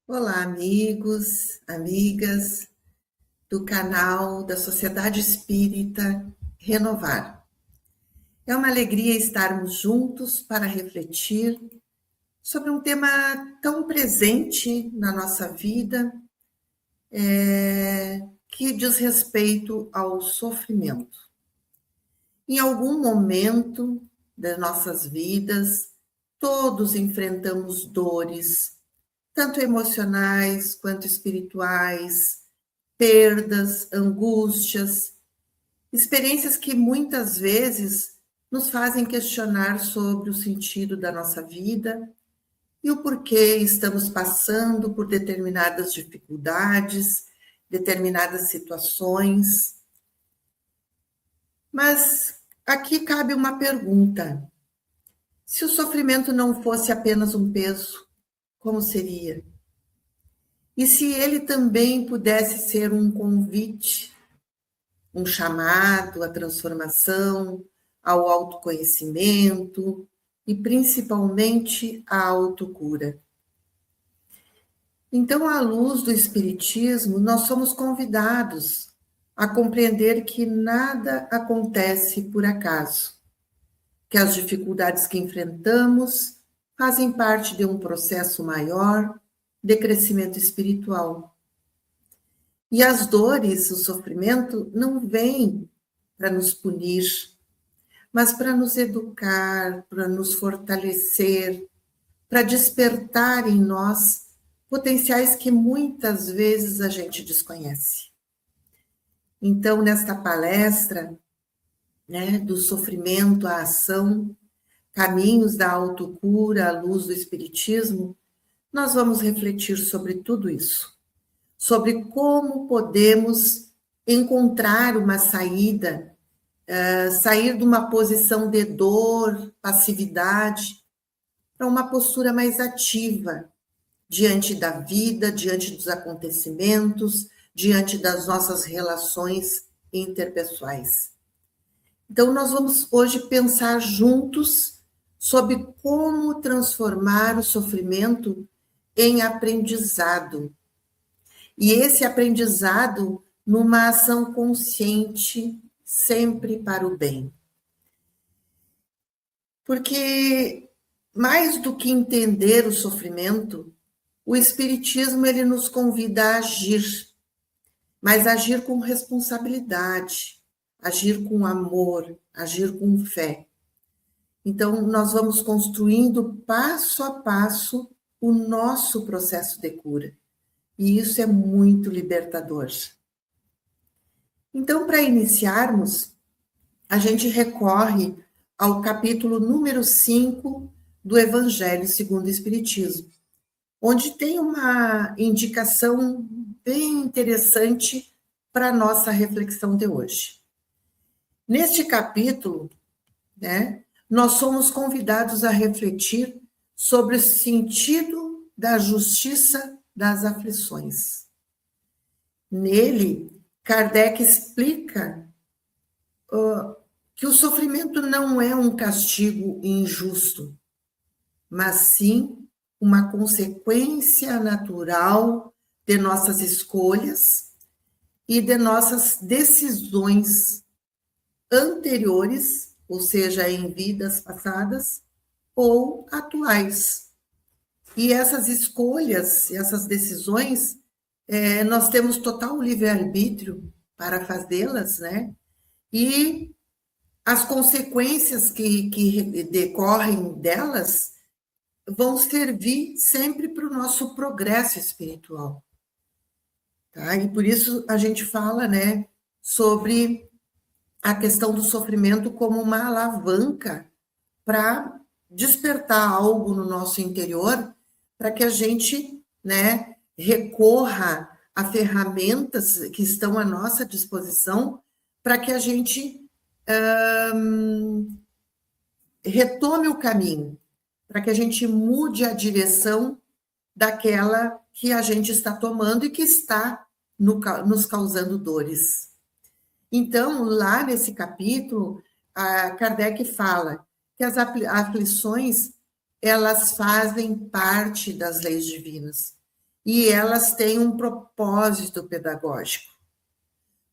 Olá, amigos, amigas do canal da Sociedade Espírita Renovar. É uma alegria estarmos juntos para refletir sobre um tema tão presente na nossa vida, que diz respeito ao sofrimento. Em algum momento das nossas vidas, todos enfrentamos dores, tanto emocionais quanto espirituais, perdas, angústias, experiências que muitas vezes nos fazem questionar sobre o sentido da nossa vida e o porquê estamos passando por determinadas dificuldades, determinadas situações. Mas aqui cabe uma pergunta: se o sofrimento não fosse apenas um peso, como seria? E se ele também pudesse ser um convite, um chamado à transformação, ao autoconhecimento e principalmente à autocura? Então, à luz do Espiritismo, nós somos convidados a compreender que nada acontece por acaso, que as dificuldades que enfrentamos fazem parte de um processo maior de crescimento espiritual. E as dores, o sofrimento, não vêm para nos punir, mas para nos educar, para nos fortalecer, para despertar em nós potenciais que muitas vezes a gente desconhece. Então, nesta palestra, do sofrimento à ação, caminhos da autocura à luz do Espiritismo, nós vamos refletir sobre tudo isso, sobre como podemos encontrar uma saída, sair de uma posição de dor, passividade, para uma postura mais ativa diante da vida, diante dos acontecimentos, diante das nossas relações interpessoais. Então, nós vamos hoje pensar juntos sobre como transformar o sofrimento em aprendizado. E esse aprendizado numa ação consciente, sempre para o bem. Porque mais do que entender o sofrimento, o Espiritismo ele nos convida a agir, mas agir com responsabilidade, agir com amor, agir com fé. Então, nós vamos construindo passo a passo o nosso processo de cura. E isso é muito libertador. Então, para iniciarmos, a gente recorre ao capítulo número 5 do Evangelho segundo o Espiritismo, onde tem uma indicação bem interessante para a nossa reflexão de hoje. Neste capítulo, nós somos convidados a refletir sobre o sentido da justiça das aflições. Nele, Kardec explica que o sofrimento não é um castigo injusto, mas sim uma consequência natural de nossas escolhas e de nossas decisões anteriores, ou seja, em vidas passadas ou atuais. E essas escolhas, essas decisões, nós temos total livre-arbítrio para fazê-las, E as consequências que decorrem delas vão servir sempre para o nosso progresso espiritual. Tá? E por isso a gente fala, sobre a questão do sofrimento como uma alavanca para despertar algo no nosso interior, para que a gente, recorra a ferramentas que estão à nossa disposição, para que a gente retome o caminho, para que a gente mude a direção daquela que a gente está tomando e que está nos causando dores. Então, lá nesse capítulo, a Kardec fala que as aflições, elas fazem parte das leis divinas. e elas têm um propósito pedagógico,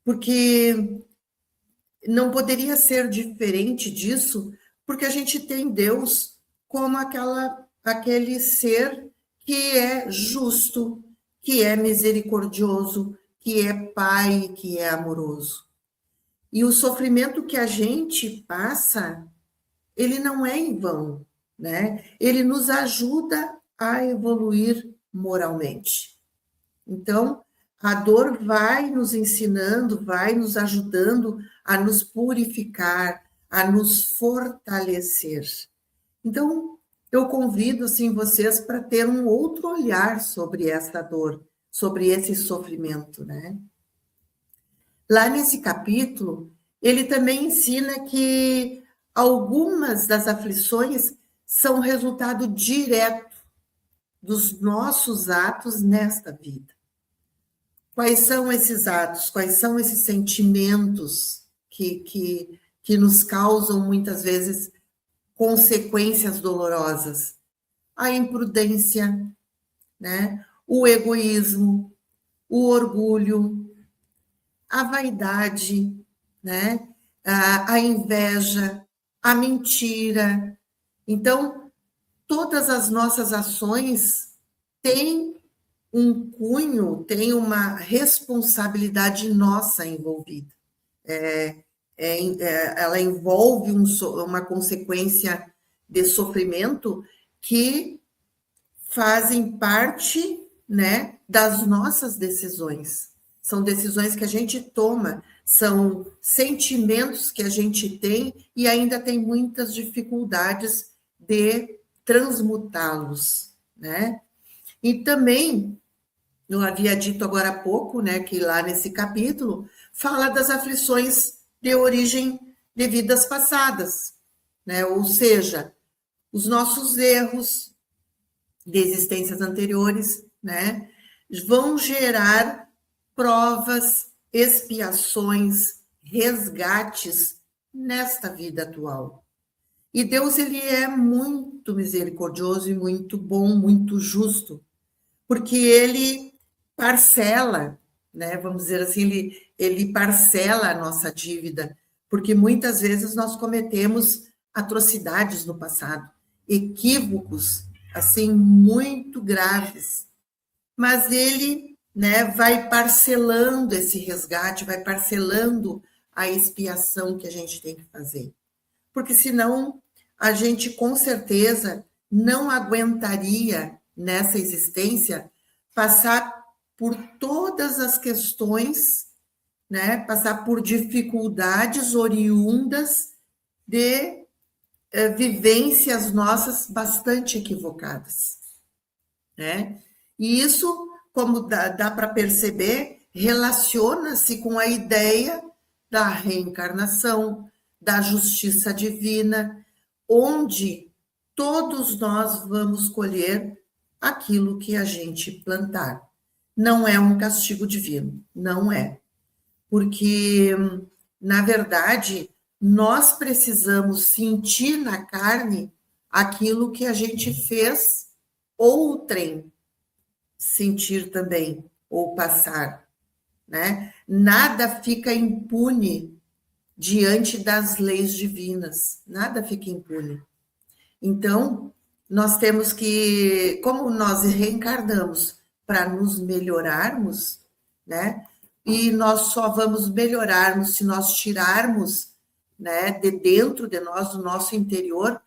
porque não poderia ser diferente disso, porque a gente tem Deus como aquele ser que é justo, que é misericordioso, que é pai, que é amoroso. E o sofrimento que a gente passa, ele não é em vão, né? Ele nos ajuda a evoluir moralmente. Então, a dor vai nos ensinando, vai nos ajudando a nos purificar, a nos fortalecer. Então, eu convido assim vocês para ter um outro olhar sobre essa dor, sobre esse sofrimento, né? Lá nesse capítulo, ele também ensina que algumas das aflições são resultado direto dos nossos atos nesta vida. Quais são esses atos? Quais são esses sentimentos que nos causam, muitas vezes, consequências dolorosas? A imprudência, né? O egoísmo, o orgulho, a vaidade, né? A inveja, a mentira. Então, todas as nossas ações têm um cunho, tem uma responsabilidade nossa envolvida. Ela envolve uma consequência de sofrimento que fazem parte, né, das nossas decisões. São decisões que a gente toma, são sentimentos que a gente tem e ainda tem muitas dificuldades de transmutá-los, né? E também, eu havia dito agora há pouco, né, que lá nesse capítulo fala das aflições de origem de vidas passadas, né? Ou seja, os nossos erros de existências anteriores, né, vão gerar provas, expiações, resgates nesta vida atual. E Deus, ele é muito misericordioso e muito bom, muito justo, porque ele parcela, né, vamos dizer assim, ele parcela a nossa dívida, porque muitas vezes nós cometemos atrocidades no passado, equívocos, assim, muito graves, mas ele, né, vai parcelando esse resgate, vai parcelando a expiação que a gente tem que fazer, porque senão a gente com certeza não aguentaria nessa existência passar por todas as questões, né, passar por dificuldades oriundas de vivências nossas bastante equivocadas, né? E isso, como dá para perceber, relaciona-se com a ideia da reencarnação, da justiça divina, onde todos nós vamos colher aquilo que a gente plantar. Não é um castigo divino, não é. Porque, na verdade, nós precisamos sentir na carne aquilo que a gente fez outrem sentir também, ou passar, né? Nada fica impune diante das leis divinas, nada fica impune. Então, nós temos que, como nós reencarnamos para nos melhorarmos, né? E nós só vamos melhorarmos se nós tirarmos, né, de dentro de nós, do nosso interior,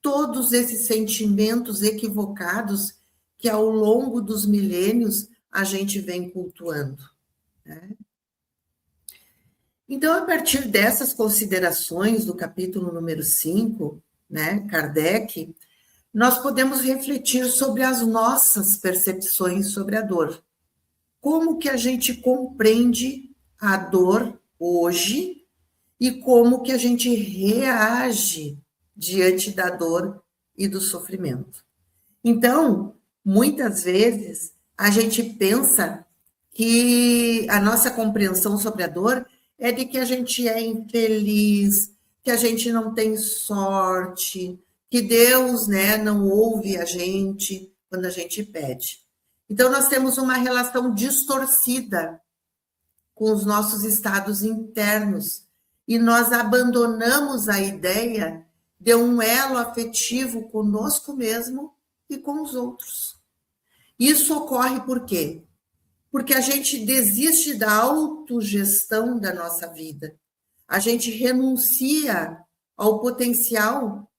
todos esses sentimentos equivocados que ao longo dos milênios a gente vem cultuando, né? Então, a partir dessas considerações do capítulo número 5, né, Kardec, nós podemos refletir sobre as nossas percepções sobre a dor. Como que a gente compreende a dor hoje e como que a gente reage diante da dor e do sofrimento. Então, muitas vezes, a gente pensa que a nossa compreensão sobre a dor é de que a gente é infeliz, que a gente não tem sorte, que Deus, né, não ouve a gente quando a gente pede. Então, nós temos uma relação distorcida com os nossos estados internos e nós abandonamos a ideia de um elo afetivo conosco mesmo e com os outros. Isso ocorre por quê? Porque a gente desiste da autogestão da nossa vida. A gente renuncia ao potencial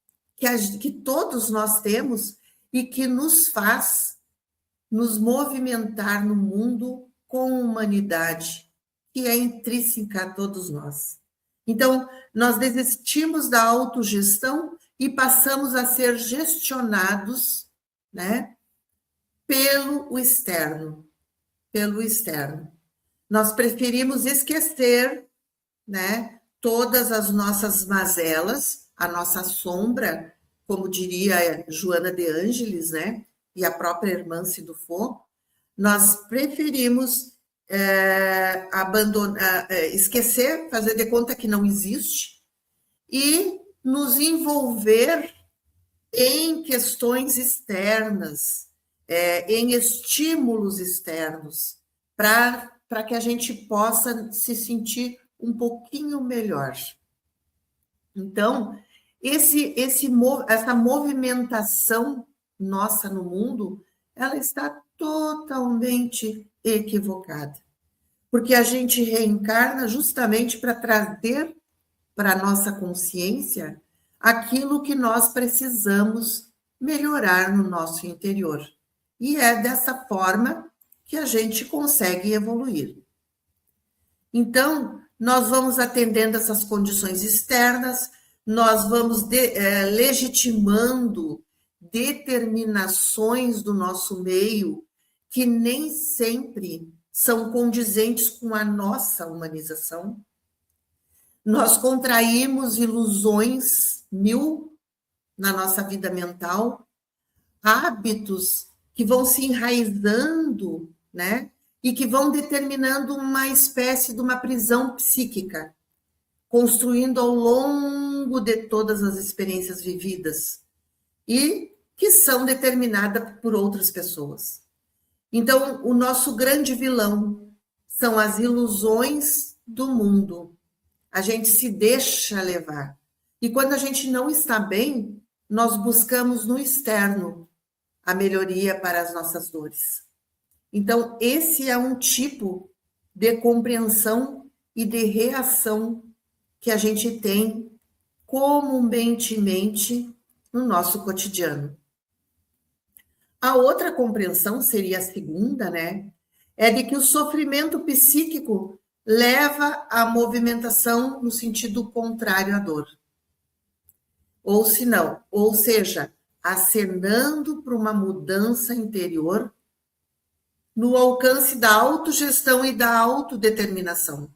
que todos nós temos e que nos faz nos movimentar no mundo com humanidade, que é intrínseca a todos nós. Então, nós desistimos da autogestão e passamos a ser gestionados, né, pelo externo. Nós preferimos esquecer, né, todas as nossas mazelas, a nossa sombra, como diria Joana de Ângeles, né, e a própria irmã Cidufo, nós preferimos abandonar, esquecer, fazer de conta que não existe e nos envolver em questões externas, em estímulos externos, para que a gente possa se sentir um pouquinho melhor. Então, essa movimentação nossa no mundo, ela está totalmente equivocada. Porque a gente reencarna justamente para trazer para a nossa consciência aquilo que nós precisamos melhorar no nosso interior. E é dessa forma que a gente consegue evoluir. Então, nós vamos atendendo essas condições externas, nós vamos legitimando determinações do nosso meio que nem sempre são condizentes com a nossa humanização. Nós contraímos ilusões mil na nossa vida mental, hábitos que vão se enraizando, né? E que vão determinando uma espécie de uma prisão psíquica, construindo ao longo de todas as experiências vividas e que são determinadas por outras pessoas. Então, o nosso grande vilão são as ilusões do mundo. A gente se deixa levar. E quando a gente não está bem, nós buscamos no externo a melhoria para as nossas dores. Então, esse é um tipo de compreensão e de reação que a gente tem comumente no nosso cotidiano. A outra compreensão seria a segunda, né? É de que o sofrimento psíquico leva à movimentação no sentido contrário à dor. Ou se não, ou seja, acenando para uma mudança interior no alcance da autogestão e da autodeterminação.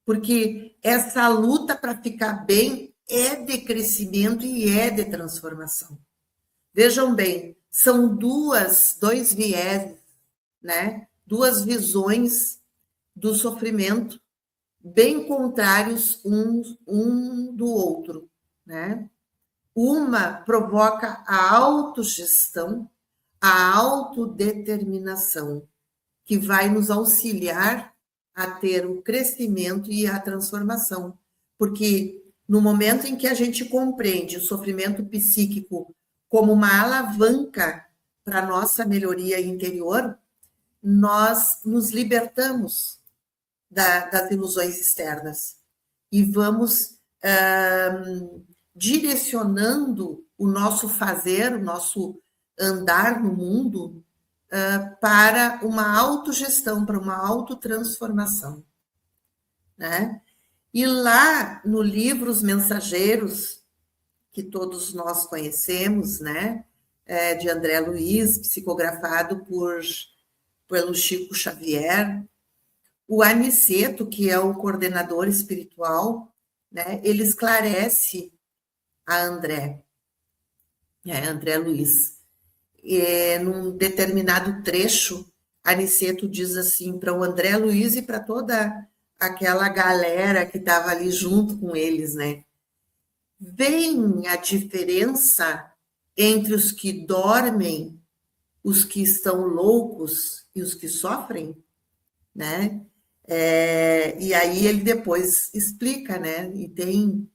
Porque essa luta para ficar bem é de crescimento e é de transformação. Vejam bem, são dois viés, né? Duas visões do sofrimento bem contrários um do outro, né? Uma provoca a autogestão, a autodeterminação, que vai nos auxiliar a ter o crescimento e a transformação. Porque no momento em que a gente compreende o sofrimento psíquico como uma alavanca para a nossa melhoria interior, nós nos libertamos das ilusões externas e vamos direcionando o nosso fazer, o nosso andar no mundo para uma autogestão, para uma autotransformação, né? E lá no livro Os Mensageiros, que todos nós conhecemos, né? De André Luiz, psicografado pelo Chico Xavier, o Aniceto, que é o coordenador espiritual, né? Ele esclarece a André Luiz. Num determinado trecho, Aniceto diz assim para o André Luiz e para toda aquela galera que estava ali junto com eles, né? Vem a diferença entre os que dormem os que estão loucos e os que sofrem, né? E aí ele depois explica, né? E tem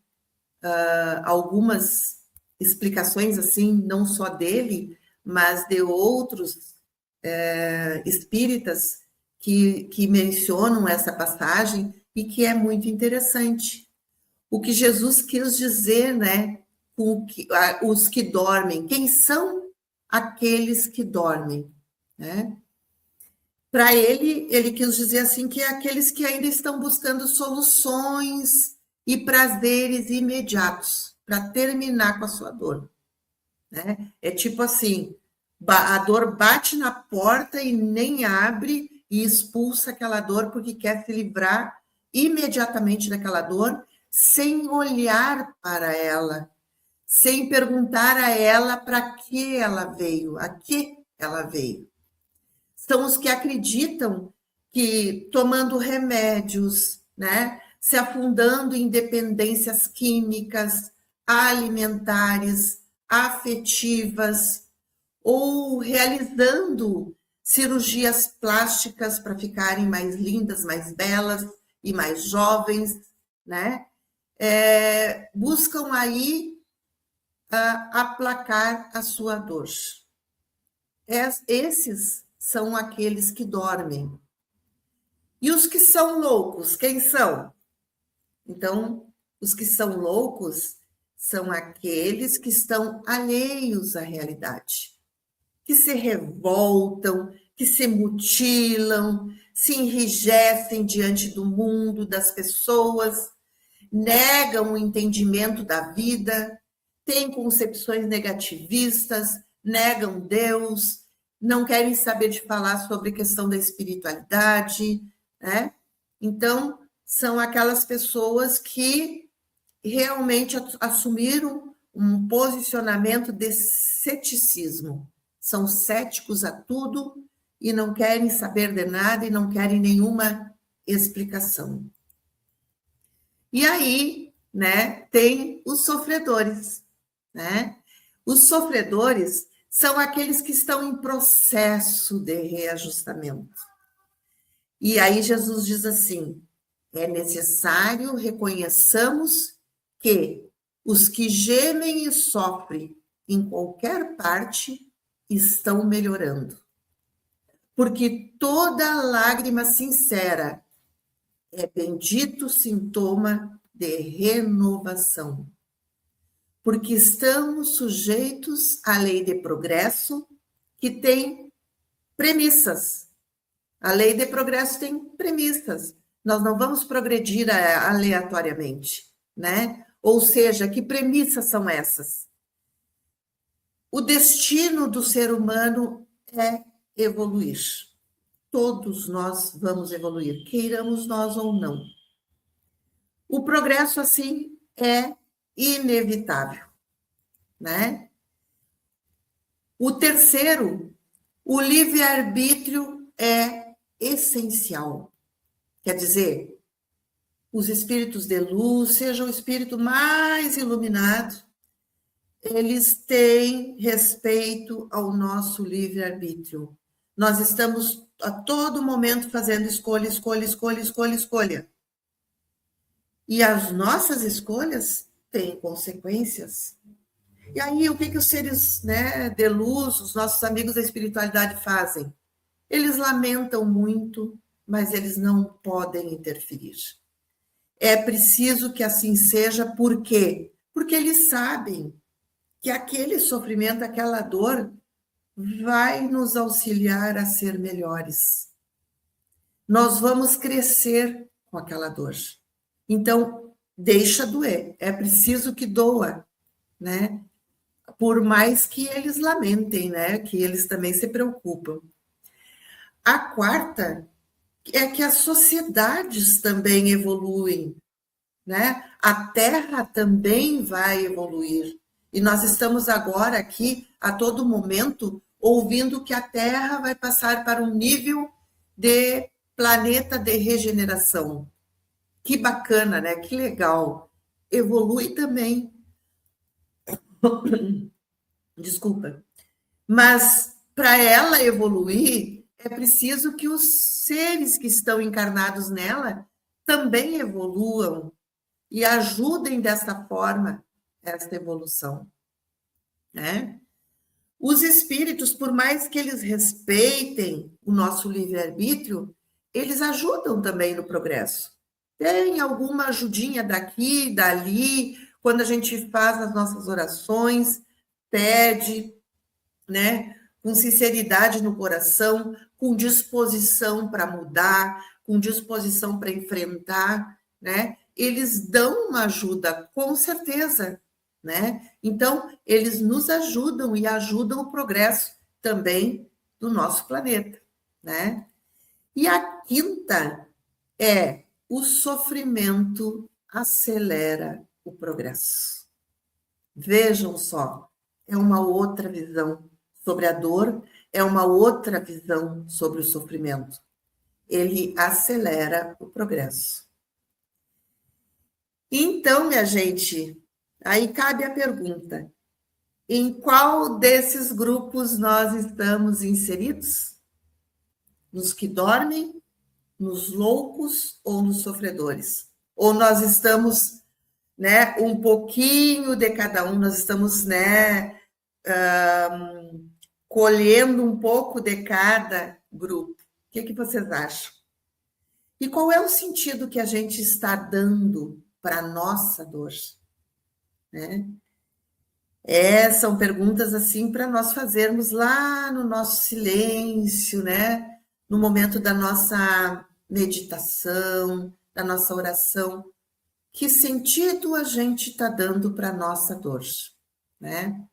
algumas explicações, assim, não só dele, mas de outros espíritas que mencionam essa passagem e que é muito interessante. O que Jesus quis dizer, né? Os que dormem. Quem são aqueles que dormem, né? Para ele quis dizer assim que é aqueles que ainda estão buscando soluções e prazeres imediatos para terminar com a sua dor, né? É tipo assim, a dor bate na porta e nem abre e expulsa aquela dor porque quer se livrar imediatamente daquela dor, sem olhar para ela, sem perguntar a ela para que ela veio, a que ela veio. São os que acreditam que tomando remédios, né, se afundando em dependências químicas, alimentares, afetivas, ou realizando cirurgias plásticas para ficarem mais lindas, mais belas e mais jovens, né? Buscam aí aplacar a sua dor. Esses são aqueles que dormem. E os que são loucos, quem são? Então, os que são loucos são aqueles que estão alheios à realidade, que se revoltam, que se mutilam, se enrijecem diante do mundo, das pessoas, negam o entendimento da vida, têm concepções negativistas, negam Deus, não querem saber de falar sobre a questão da espiritualidade, né? Então, são aquelas pessoas que realmente assumiram um posicionamento de ceticismo. São céticos a tudo e não querem saber de nada e não querem nenhuma explicação. E aí, né, tem os sofredores, né? Os sofredores são aqueles que estão em processo de reajustamento. E aí Jesus diz assim: é necessário reconheçamos que os que gemem e sofrem em qualquer parte estão melhorando. Porque toda lágrima sincera é bendito sintoma de renovação. Porque estamos sujeitos à lei de progresso, que tem premissas. A lei de progresso tem premissas. Nós não vamos progredir aleatoriamente, né? Ou seja, que premissas são essas? O destino do ser humano é evoluir. Todos nós vamos evoluir, queiramos nós ou não. O progresso, assim, é inevitável, né? O terceiro, o livre-arbítrio é essencial. Quer dizer, os espíritos de luz, seja o espírito mais iluminado, eles têm respeito ao nosso livre-arbítrio. Nós estamos a todo momento fazendo escolha, escolha, escolha, escolha, escolha. E as nossas escolhas têm consequências. E aí, o que os seres, né, de luz, os nossos amigos da espiritualidade fazem? Eles lamentam muito, mas eles não podem interferir. É preciso que assim seja, por quê? Porque eles sabem que aquele sofrimento, aquela dor, vai nos auxiliar a ser melhores. Nós vamos crescer com aquela dor. Então, deixa doer. É preciso que doa, né? Por mais que eles lamentem, né? Que eles também se preocupam. A quarta é que as sociedades também evoluem, né? A Terra também vai evoluir. E nós estamos agora aqui, a todo momento, ouvindo que a Terra vai passar para um nível de planeta de regeneração. Que bacana, né? Que legal. Evolui também. Desculpa. Mas para ela evoluir, é preciso que os seres que estão encarnados nela também evoluam e ajudem dessa forma esta evolução, né? Os espíritos, por mais que eles respeitem o nosso livre-arbítrio, eles ajudam também no progresso. Tem alguma ajudinha daqui, dali, quando a gente faz as nossas orações, pede, né, com sinceridade no coração, com disposição para mudar, com disposição para enfrentar, né? Eles dão uma ajuda, com certeza, né? Então, eles nos ajudam e ajudam o progresso também do nosso planeta, né? E a quinta é o sofrimento acelera o progresso. Vejam só, é uma outra visão sobre a dor, é uma outra visão sobre o sofrimento. Ele acelera o progresso. Então, minha gente, aí cabe a pergunta: em qual desses grupos nós estamos inseridos? Nos que dormem, nos loucos ou nos sofredores? Ou nós estamos, né, um pouquinho de cada um, nós estamos, né, colhendo um pouco de cada grupo? O que vocês acham? E qual é o sentido que a gente está dando para a nossa dor? Né? São perguntas assim para nós fazermos lá no nosso silêncio, né? No momento da nossa meditação, da nossa oração. Que sentido a gente está dando para a nossa dor? Né?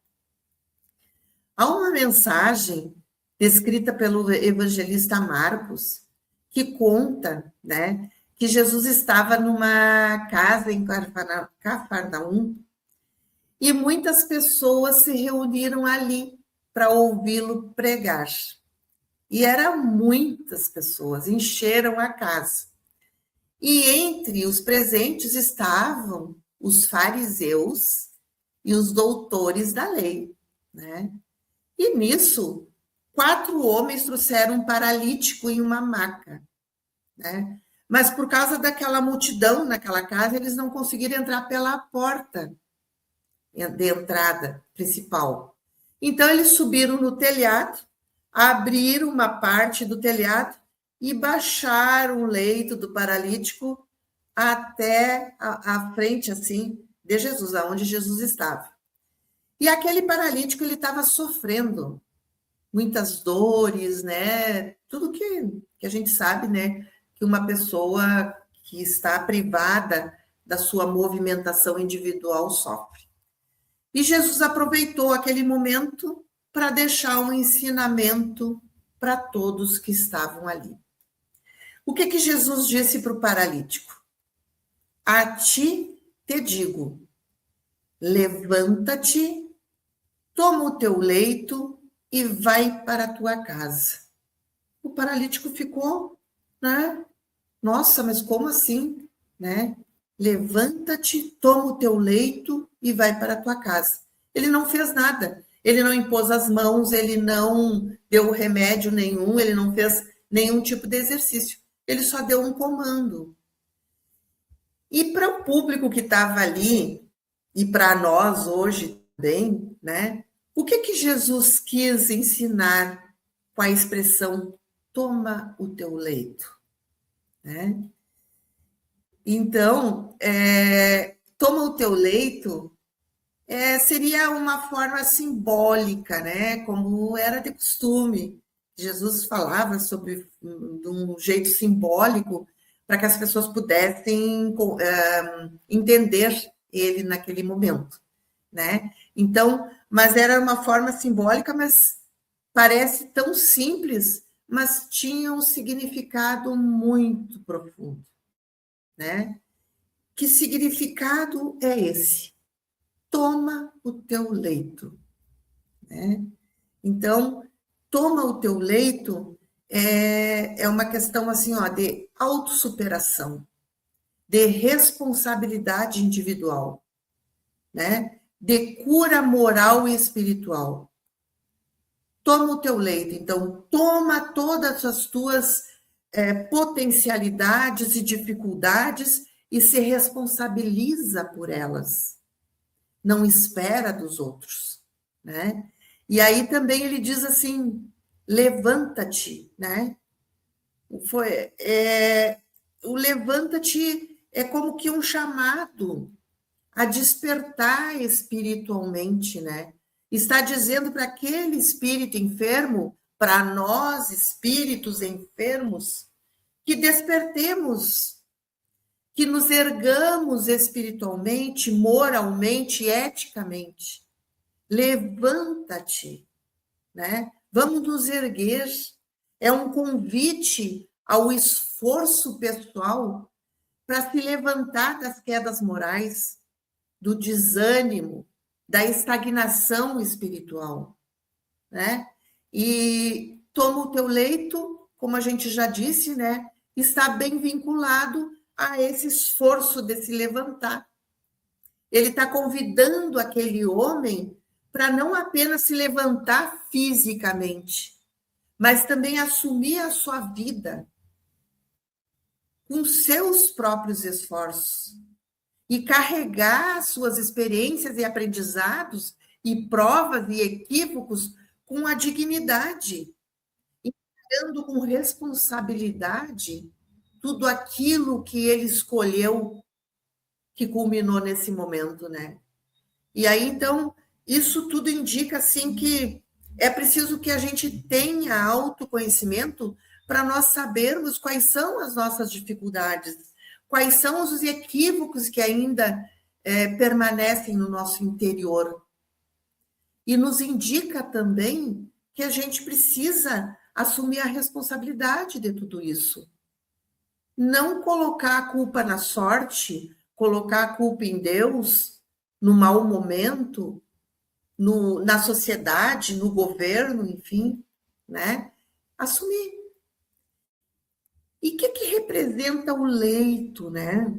Há uma mensagem descrita pelo evangelista Marcos que conta, né, que Jesus estava numa casa em Cafarnaum e muitas pessoas se reuniram ali para ouvi-lo pregar. E eram muitas pessoas, encheram a casa. E entre os presentes estavam os fariseus e os doutores da lei, né? E nisso, 4 homens trouxeram um paralítico em uma maca, né? Mas por causa daquela multidão naquela casa, eles não conseguiram entrar pela porta de entrada principal. Então, eles subiram no telhado, abriram uma parte do telhado e baixaram o leito do paralítico até a frente, assim, de Jesus, aonde Jesus estava. E aquele paralítico, ele estava sofrendo muitas dores, né? Tudo que a gente sabe, né? Que uma pessoa que está privada da sua movimentação individual sofre. E Jesus aproveitou aquele momento para deixar um ensinamento para todos que estavam ali. O que Jesus disse para o paralítico? A ti te digo, levanta-te, toma o teu leito e vai para a tua casa. O paralítico ficou, né? Nossa, mas como assim, né? Levanta-te, toma o teu leito e vai para a tua casa. Ele não fez nada. Ele não impôs as mãos, ele não deu remédio nenhum, ele não fez nenhum tipo de exercício. Ele só deu um comando. E para o público que estava ali, e para nós hoje também, né? O que Jesus quis ensinar com a expressão toma o teu leito? Né? Então, toma o teu leito seria uma forma simbólica, né? Como era de costume. Jesus falava sobre de um jeito simbólico para que as pessoas pudessem entender ele naquele momento, né? Então, mas era uma forma simbólica, mas parece tão simples, mas tinha um significado muito profundo, né? Que significado é esse? Toma o teu leito, né? Então, toma o teu leito é uma questão assim, ó, de autossuperação, de responsabilidade individual, né? De cura moral e espiritual. toma o teu leito. Então, toma todas as tuas potencialidades e dificuldades e se responsabiliza por elas. Não espera dos outros, né? E aí também ele diz assim, levanta-te, né? O levanta-te é como que um chamado a despertar espiritualmente, né? Está dizendo para aquele espírito enfermo, para nós, espíritos enfermos, que despertemos, que nos ergamos espiritualmente, moralmente, eticamente. Levanta-te, né? Vamos nos erguer. É um convite ao esforço pessoal para se levantar das quedas morais, do desânimo, da estagnação espiritual, né? E toma o teu leito, como a gente já disse, né? Está bem vinculado a esse esforço de se levantar. Ele está convidando aquele homem para não apenas se levantar fisicamente, mas também assumir a sua vida com seus próprios esforços e carregar suas experiências e aprendizados e provas e equívocos com a dignidade, encarando com responsabilidade tudo aquilo que ele escolheu que culminou nesse momento, né? E aí, então, isso tudo indica, assim, que é preciso que a gente tenha autoconhecimento para nós sabermos quais são as nossas dificuldades, quais são os equívocos que ainda permanecem no nosso interior. E nos indica também que a gente precisa assumir a responsabilidade de tudo isso. Não colocar a culpa na sorte, colocar a culpa em Deus, no mau momento, na sociedade, no governo, enfim, né? Assumir. E o que representa o leito, né?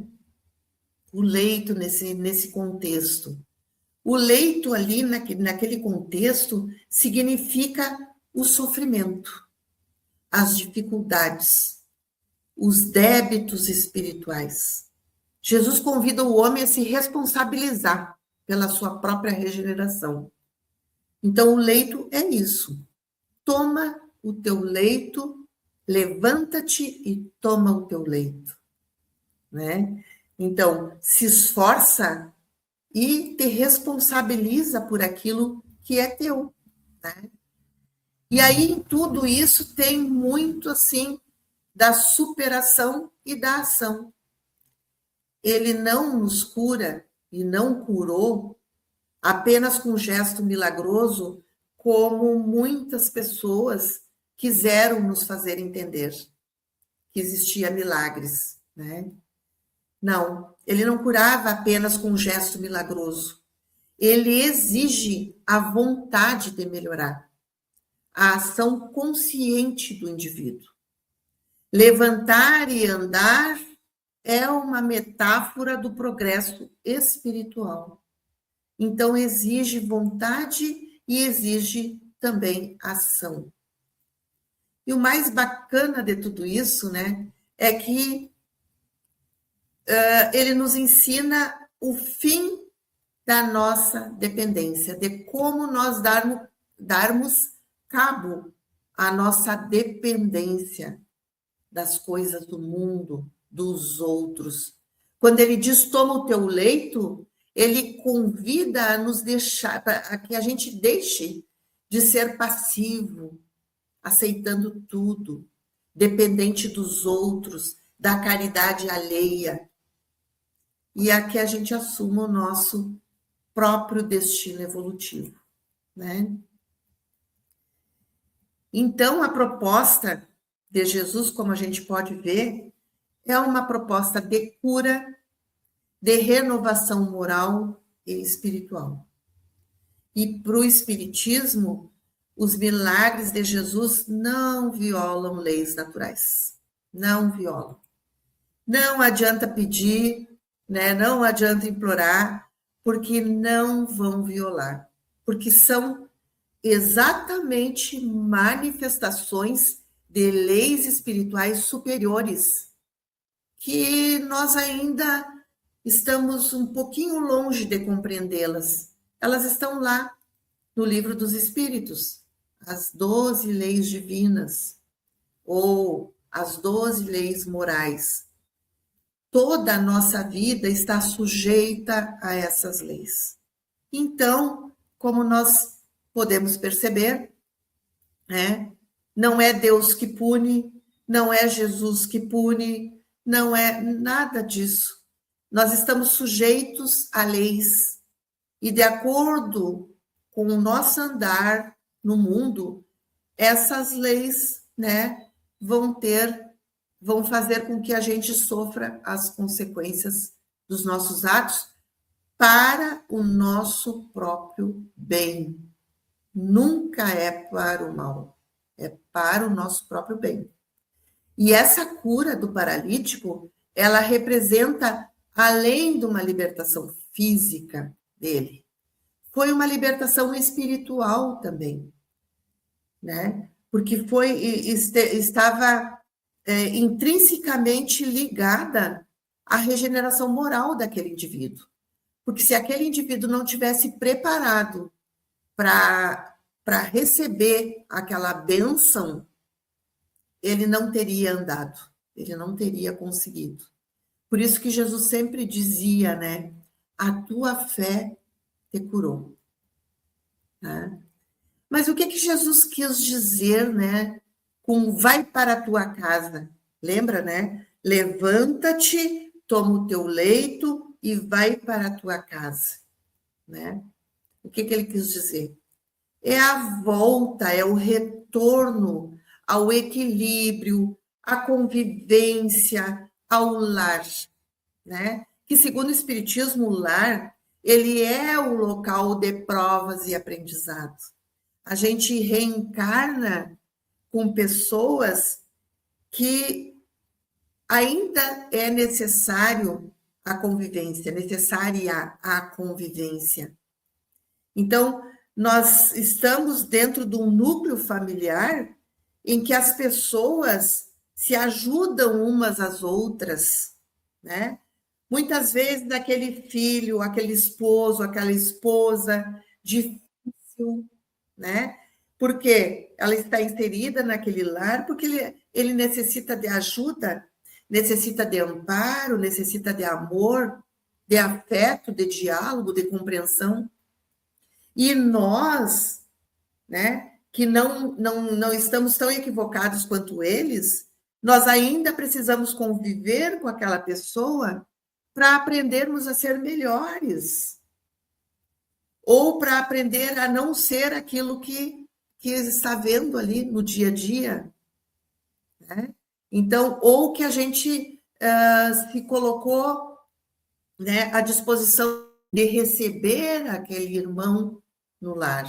O leito nesse contexto. O leito ali, naquele contexto, significa o sofrimento, as dificuldades, os débitos espirituais. Jesus convida o homem a se responsabilizar pela sua própria regeneração. Então, o leito é isso. Toma o teu leito, levanta-te e toma o teu leito, né? Então, se esforça e te responsabiliza por aquilo que é teu, né? E aí, em tudo isso, tem muito, assim, da superação e da ação. Ele não nos cura e não curou apenas com um gesto milagroso, como muitas pessoas quiseram nos fazer entender que existia milagres, né? Não, ele não curava apenas com um gesto milagroso. Ele exige a vontade de melhorar, a ação consciente do indivíduo. Levantar e andar é uma metáfora do progresso espiritual. Então, exige vontade e exige também ação. E o mais bacana de tudo isso, né, é que ele nos ensina o fim da nossa dependência, de como nós darmos cabo à nossa dependência das coisas do mundo, dos outros. Quando ele diz, toma o teu leito, ele convida a nos deixar, a que a gente deixe de ser passivo, aceitando tudo, dependente dos outros, da caridade alheia, e a que a gente assuma o nosso próprio destino evolutivo, né? Então, a proposta de Jesus, como a gente pode ver, é uma proposta de cura, de renovação moral e espiritual. E para o Espiritismo, os milagres de Jesus não violam leis naturais. Não violam. Não adianta pedir, né? Não adianta implorar, porque não vão violar. Porque são exatamente manifestações de leis espirituais superiores, que nós ainda estamos um pouquinho longe de compreendê-las. Elas estão lá no Livro dos Espíritos, as 12 leis divinas, ou as 12 leis morais. Toda a nossa vida está sujeita a essas leis. Então, como nós podemos perceber, né, não é Deus que pune, não é Jesus que pune, não é nada disso. Nós estamos sujeitos a leis e, de acordo com o nosso andar no mundo, essas leis, né, vão fazer com que a gente sofra as consequências dos nossos atos para o nosso próprio bem. Nunca é para o mal, é para o nosso próprio bem. E essa cura do paralítico, ela representa, além de uma libertação física dele, foi uma libertação espiritual também, né? Porque estava intrinsecamente ligada à regeneração moral daquele indivíduo. Porque se aquele indivíduo não tivesse preparado para receber aquela bênção, ele não teria andado, ele não teria conseguido. Por isso que Jesus sempre dizia, né? A tua fé te curou. Né? Mas o que Jesus quis dizer, né? Com vai para a tua casa. Lembra, né? Levanta-te, toma o teu leito e vai para a tua casa. Né? O que ele quis dizer? É a volta, é o retorno ao equilíbrio, à convivência, ao lar, né? Que segundo o Espiritismo, o lar, ele é o local de provas e aprendizado. A gente reencarna com pessoas que ainda é necessário a convivência, necessária a convivência. Então, nós estamos dentro de um núcleo familiar em que as pessoas se ajudam umas às outras, né? Muitas vezes aquele filho, aquele esposo, aquela esposa difícil, né? Porque ela está inserida naquele lar, porque ele necessita de ajuda, necessita de amparo, necessita de amor, de afeto, de diálogo, de compreensão. E nós, né, que não estamos tão equivocados quanto eles, nós ainda precisamos conviver com aquela pessoa para aprendermos a ser melhores, ou para aprender a não ser aquilo que está vendo ali no dia a dia. Né? Então, ou que a gente se colocou, né, à disposição de receber aquele irmão no lar.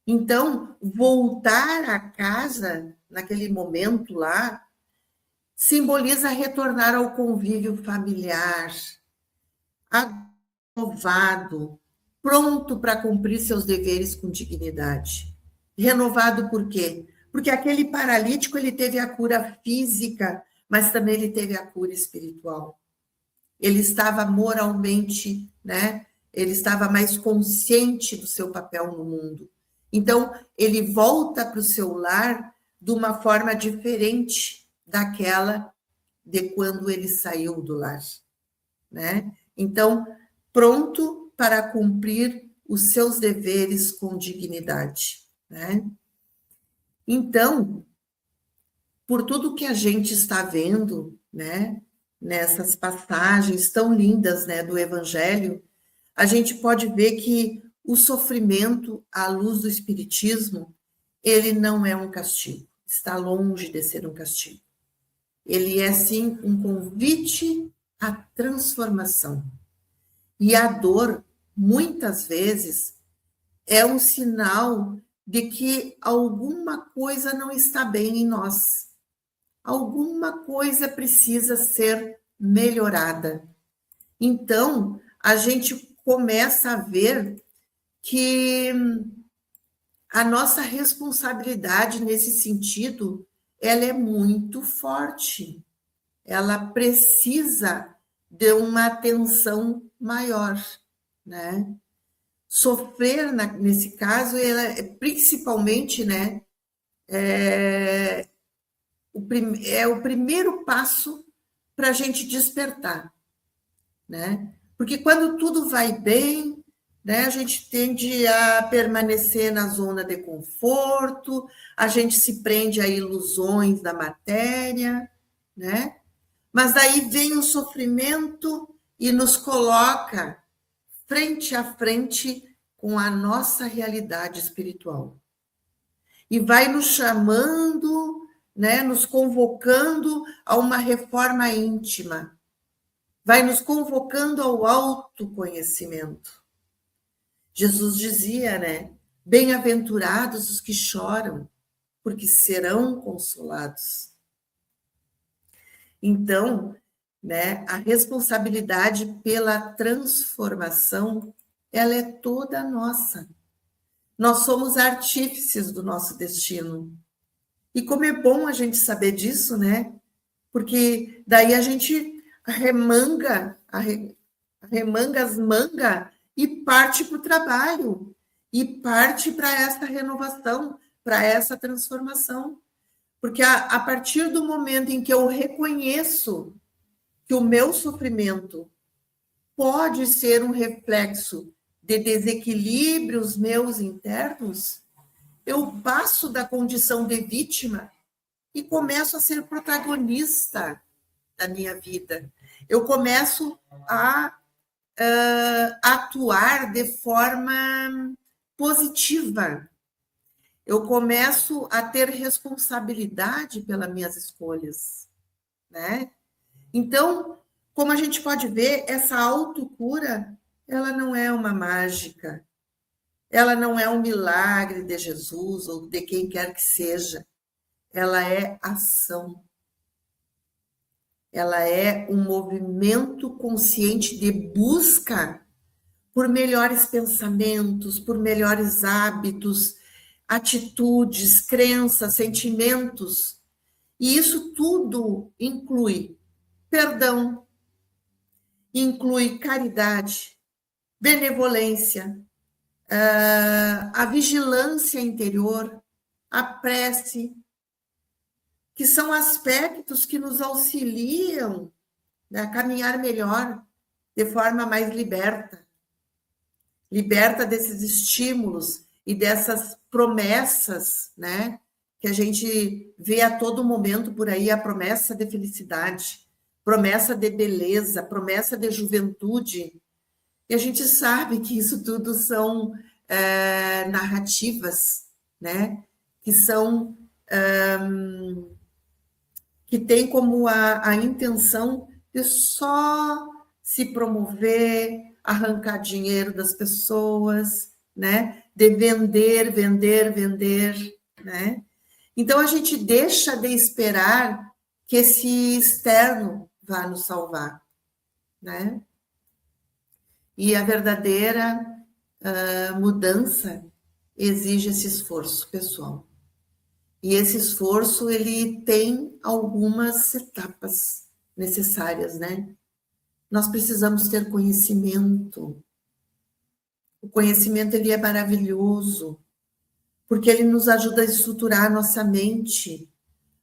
Então, voltar à casa, naquele momento lá, simboliza retornar ao convívio familiar, renovado, pronto para cumprir seus deveres com dignidade. Renovado por quê? Porque aquele paralítico, ele teve a cura física, mas também ele teve a cura espiritual. Ele estava moralmente, né? Ele estava mais consciente do seu papel no mundo. Então, ele volta para o seu lar de uma forma diferente daquela de quando ele saiu do lar, né? Então, pronto para cumprir os seus deveres com dignidade, né? Então, por tudo que a gente está vendo, né, nessas passagens tão lindas, né, do Evangelho, a gente pode ver que o sofrimento, à luz do Espiritismo, ele não é um castigo, está longe de ser um castigo. Ele é, sim, um convite à transformação. E a dor, muitas vezes, é um sinal de que alguma coisa não está bem em nós. Alguma coisa precisa ser melhorada. Então, a gente começa a ver que a nossa responsabilidade nesse sentido, ela é muito forte. Ela precisa de uma atenção maior, né? Sofrer, nesse caso, ela, principalmente, né, é o primeiro passo para a gente despertar, né? Porque quando tudo vai bem, né, a gente tende a permanecer na zona de conforto, a gente se prende a ilusões da matéria, né? Mas daí vem o sofrimento e nos coloca frente a frente com a nossa realidade espiritual. E vai nos chamando, né, nos convocando a uma reforma íntima. Vai nos convocando ao autoconhecimento. Jesus dizia, né, bem-aventurados os que choram, porque serão consolados. Então, né, a responsabilidade pela transformação, ela é toda nossa. Nós somos artífices do nosso destino. E como é bom a gente saber disso, né? Porque daí a gente arremanga as mangas e parte para o trabalho, e parte para essa renovação, para essa transformação. Porque a partir do momento em que eu reconheço que o meu sofrimento pode ser um reflexo de desequilíbrios meus internos, eu passo da condição de vítima e começo a ser protagonista da minha vida. Eu começo a atuar de forma positiva. Eu começo a ter responsabilidade pelas minhas escolhas, né? Então, como a gente pode ver, essa autocura, ela não é uma mágica, ela não é um milagre de Jesus ou de quem quer que seja, ela é ação. Ela é um movimento consciente de busca por melhores pensamentos, por melhores hábitos, atitudes, crenças, sentimentos. E isso tudo inclui perdão, inclui caridade, benevolência, a vigilância interior, a prece, que são aspectos que nos auxiliam a caminhar melhor, de forma mais liberta desses estímulos e dessas promessas, né? Que a gente vê a todo momento por aí, a promessa de felicidade, promessa de beleza, promessa de juventude. E a gente sabe que isso tudo são narrativas, né? Que são que tem como a intenção de só se promover, arrancar dinheiro das pessoas, né? De vender, né? Então a gente deixa de esperar que esse externo vá nos salvar, né? E a verdadeira mudança exige esse esforço pessoal. E esse esforço, ele tem algumas etapas necessárias, né? Nós precisamos ter conhecimento. O conhecimento, ele é maravilhoso, porque ele nos ajuda a estruturar a nossa mente,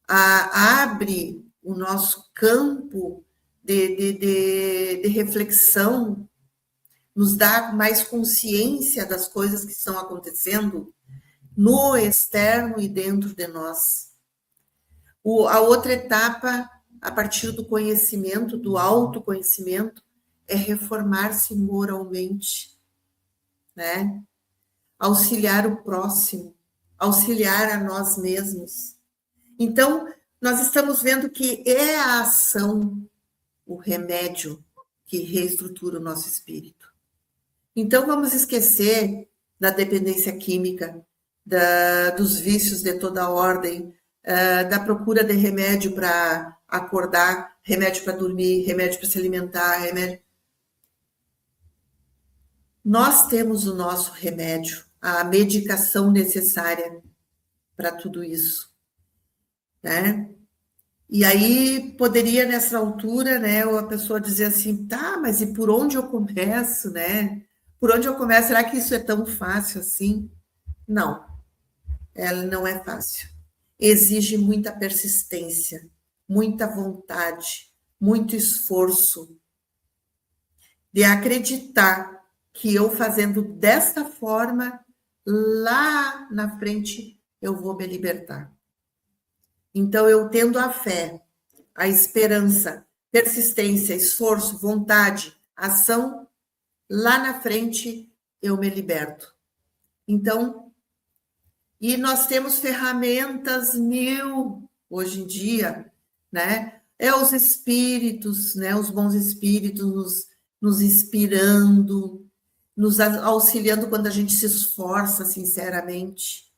abre o nosso campo de reflexão, nos dá mais consciência das coisas que estão acontecendo no externo e dentro de nós. A outra etapa, a partir do conhecimento, do autoconhecimento, é reformar-se moralmente, né? Auxiliar o próximo, auxiliar a nós mesmos. Então, nós estamos vendo que é a ação, o remédio, que reestrutura o nosso espírito. Então, vamos esquecer da dependência química, dos vícios de toda ordem, da procura de remédio para acordar, remédio para dormir, remédio para se alimentar, remédio. Nós temos o nosso remédio, a medicação necessária para tudo isso, né? E aí poderia, nessa altura, né, a pessoa dizer assim, tá, mas e por onde eu começo, né? Por onde eu começo? Será que isso é tão fácil assim? Não, ela não é fácil. Exige muita persistência, muita vontade, muito esforço de acreditar que eu fazendo desta forma, lá na frente, eu vou me libertar. Então, eu tendo a fé, a esperança, persistência, esforço, vontade, ação, lá na frente eu me liberto. Então, e nós temos ferramentas mil hoje em dia, né? É os espíritos, né? Os bons espíritos nos inspirando, nos auxiliando quando a gente se esforça sinceramente.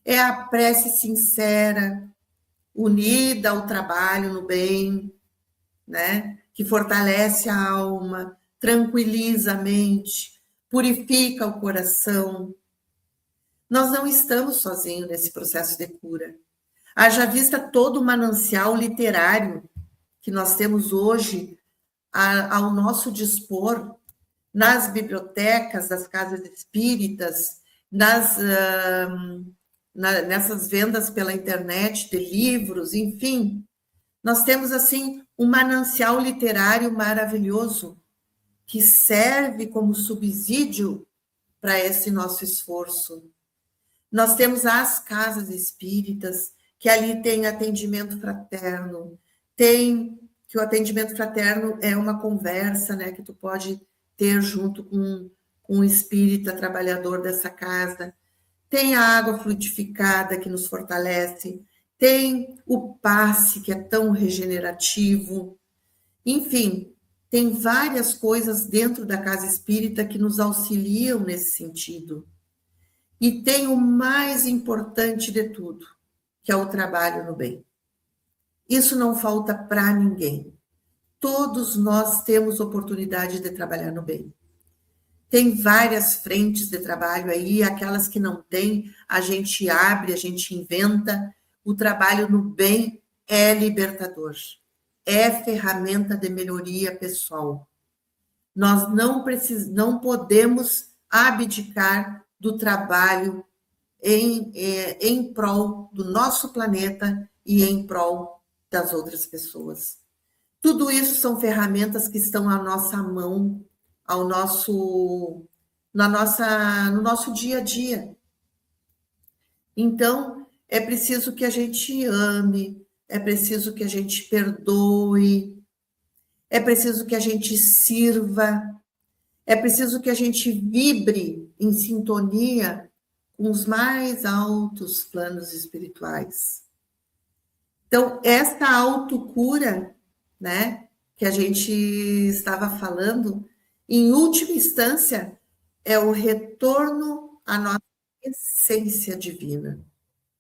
É a prece sincera, unida ao trabalho no bem, né? Que fortalece a alma, tranquiliza a mente, purifica o coração. Nós não estamos sozinhos nesse processo de cura. Haja vista todo o manancial literário que nós temos hoje ao nosso dispor nas bibliotecas das casas espíritas, nessas vendas pela internet de livros, enfim. Nós temos, assim, um manancial literário maravilhoso que serve como subsídio para esse nosso esforço. Nós temos as casas espíritas, que ali tem atendimento fraterno, que o atendimento fraterno é uma conversa, né, que tu pode ter junto com um espírita trabalhador dessa casa. Tem a água fluidificada que nos fortalece, tem o passe que é tão regenerativo. Enfim, tem várias coisas dentro da casa espírita que nos auxiliam nesse sentido. E tem o mais importante de tudo, que é o trabalho no bem. Isso não falta para ninguém. Todos nós temos oportunidade de trabalhar no bem. Tem várias frentes de trabalho aí, aquelas que não tem, a gente abre, a gente inventa. O trabalho no bem é libertador, é ferramenta de melhoria pessoal. Nós não podemos abdicar do trabalho em prol do nosso planeta e em prol das outras pessoas. Tudo isso são ferramentas que estão à nossa mão, no nosso dia a dia. Então, é preciso que a gente ame, é preciso que a gente perdoe, é preciso que a gente sirva, é preciso que a gente vibre em sintonia com os mais altos planos espirituais. Então, esta autocura, né, que a gente estava falando, em última instância, é o retorno à nossa essência divina,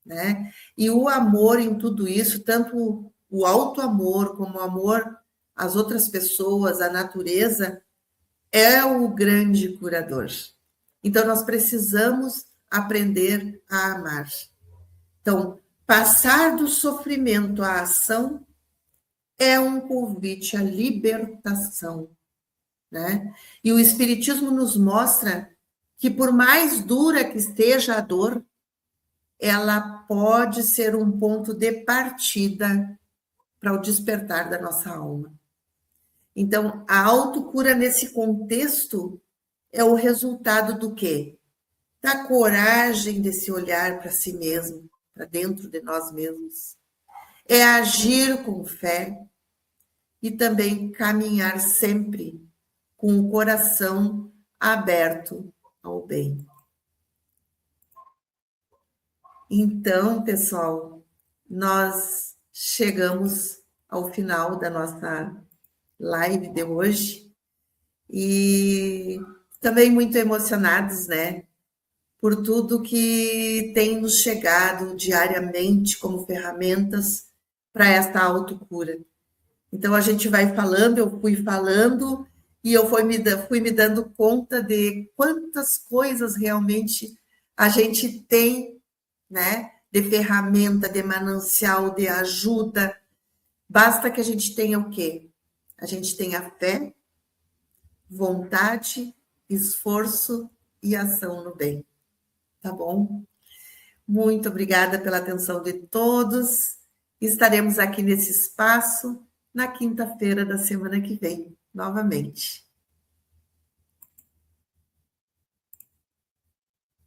né? E o amor em tudo isso, tanto o auto-amor como o amor às outras pessoas, à natureza, é o grande curador. Então, nós precisamos aprender a amar. Então, passar do sofrimento à ação é um convite à libertação, né? E o Espiritismo nos mostra que, por mais dura que esteja a dor, ela pode ser um ponto de partida para o despertar da nossa alma. Então, a autocura nesse contexto é o resultado do quê? Da coragem de se olhar para si mesmo, para dentro de nós mesmos. É agir com fé e também caminhar sempre com o coração aberto ao bem. Então, pessoal, nós chegamos ao final da nossa live de hoje e também muito emocionados, né? Por tudo que tem nos chegado diariamente como ferramentas para esta autocura. Então, a gente vai falando, eu fui falando, e eu fui me dando conta de quantas coisas realmente a gente tem, né, de ferramenta, de manancial, de ajuda. Basta que a gente tenha o quê? A gente tenha fé, vontade, esforço e ação no bem. Tá bom? Muito obrigada pela atenção de todos. Estaremos aqui nesse espaço na quinta-feira da semana que vem, novamente.